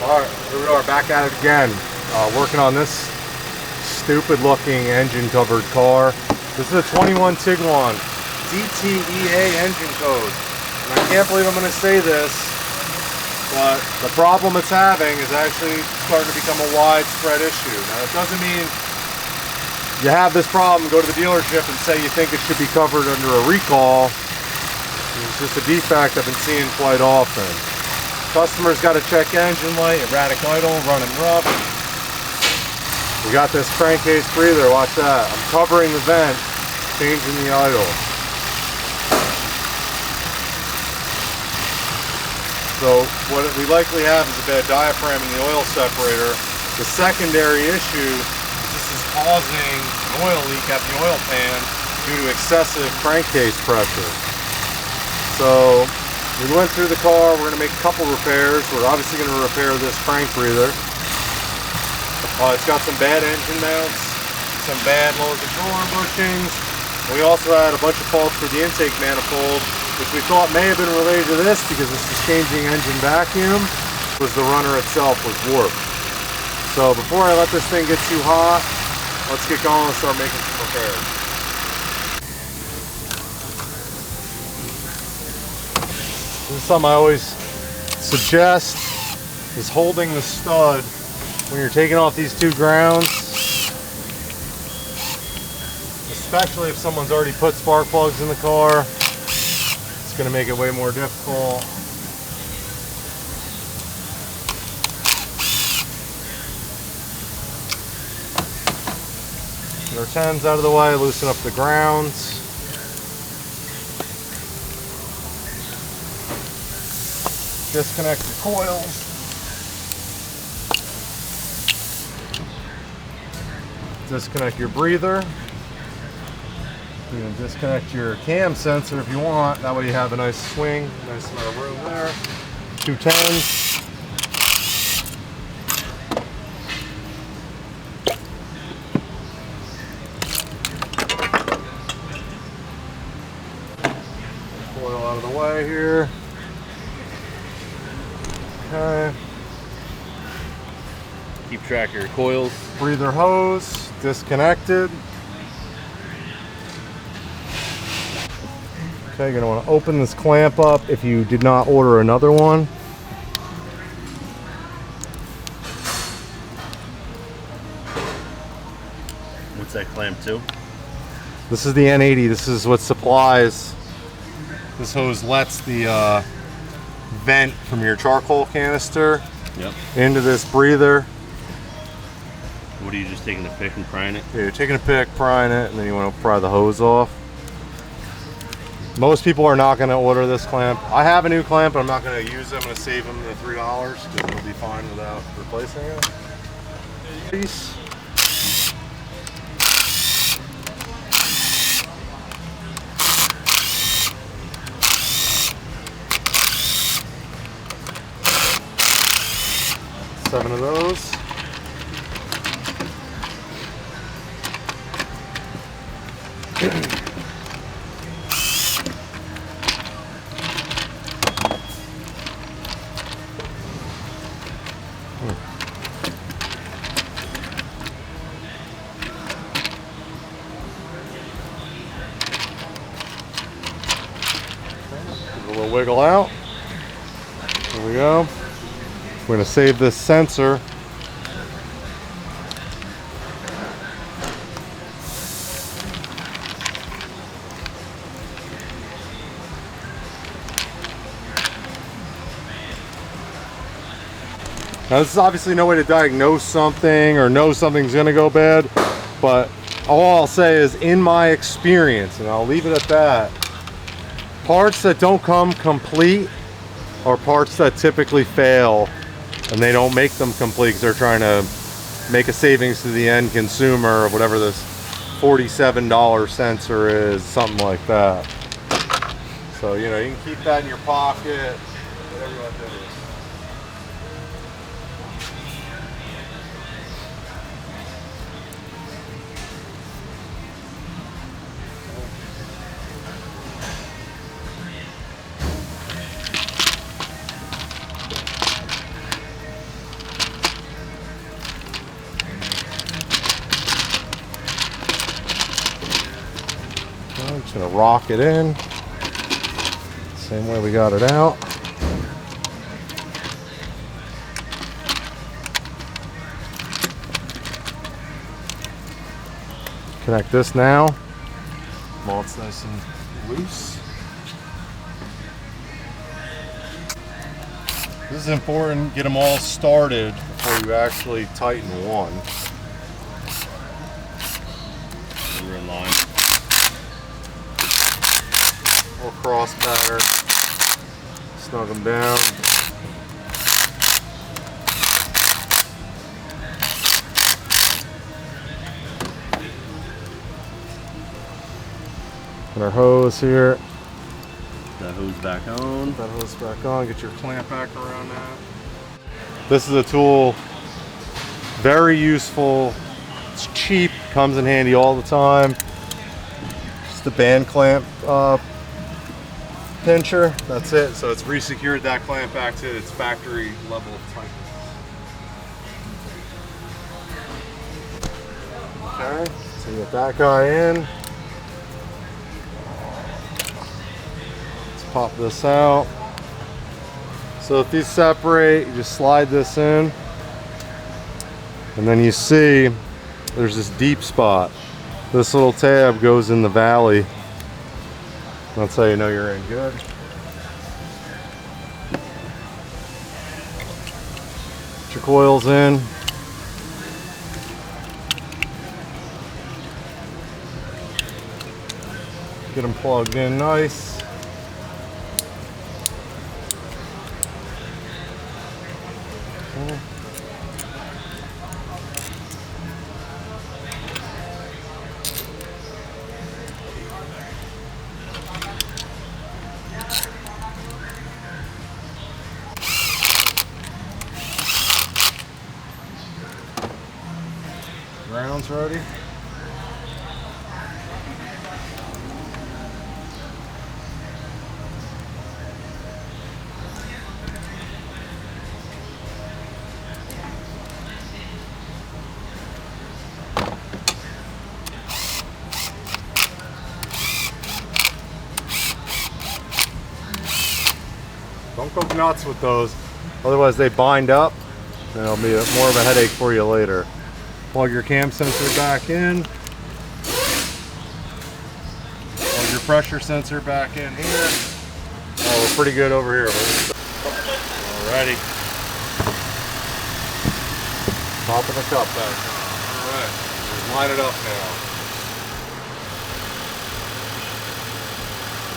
Alright, here we are back at it again. Working on this stupid looking engine covered car. This is a 21 Tiguan DTEA engine code. And I can't believe I'm going to say this, but the problem it's having is actually starting to become a widespread issue. Now, it doesn't mean you have this problem, go to the dealership and say you think it should be covered under a recall. It's just a defect I've been seeing quite often. Customers got to check engine light, erratic idle, running rough. We got this crankcase breather, watch that. I'm covering the vent, changing the idle. So what we likely have is a bad diaphragm in the oil separator. The secondary issue is this is causing an oil leak at the oil pan due to excessive crankcase pressure. So we went through the car, we're going to make a couple repairs. We're obviously going to repair this crank breather. It's got some bad engine mounts, some bad lower controller bushings. We also had a bunch of faults for the intake manifold, which we thought may have been related to this because this is changing engine vacuum, was the runner itself was warped. So before I let this thing get too hot, let's get going and start making some repairs. This is something I always suggest, is holding the stud when you're taking off these two grounds, especially if someone's already put spark plugs in the car. It's going to make it way more difficult. Get our 10s out of the way, loosen up the grounds. Disconnect the coils. Disconnect your breather. You can disconnect your cam sensor if you want. That way you have a nice swing, nice amount of room there. 2 10s. Coil out of the way here. Okay. Keep track of your coils. Breather hose disconnected. Okay, you're going to want to open this clamp up if you did not order another one. What's that clamp to? This is the N80. This is what supplies. This hose lets the vent from your charcoal canister into this breather. What are you just taking a pick and prying it? Yeah, you're taking a pick, prying it, and then you want to pry the hose off. Most people are not going to order this clamp. I have a new clamp, but I'm not going to use it. I'm going to save them the $3 because it'll be fine without replacing it. Peace. Seven of those. Give it a little wiggle out. There we go. We're going to save this sensor. Now, this is obviously no way to diagnose something or know something's going to go bad, but all I'll say is, in my experience, and I'll leave it at that, parts that don't come complete are parts that typically fail, and they don't make them complete because they're trying to make a savings to the end consumer of whatever this $47 sensor is, something like that. So, you know, you can keep that in your pocket, whatever you want to do. Just gonna rock it in. Same way we got it out. Connect this now. While it's nice and loose. This is important, get them all started before you actually tighten one. We're in line. Little cross pattern. Snug them down. And our hose here. That hose back on. That hose back on. Get your clamp back around that. This is a tool, very useful. It's cheap, comes in handy all the time. Just the band clamp pincher. That's it. So it's resecured that clamp back to its factory level of tightness. Okay, so you get that guy in. Pop this out. So if these separate, you just slide this in, and then you see there's this deep spot. This little tab goes in the valley. That's how you know you're in good. Put your coils in. Get them plugged in nice. Rounds ready. Don't go nuts with those, otherwise they bind up and it'll be more of a headache for you later. Plug your cam sensor back in. Plug your pressure sensor back in here. Oh, we're pretty good over here. Alrighty. Top of the cup back. Alright, line it up now.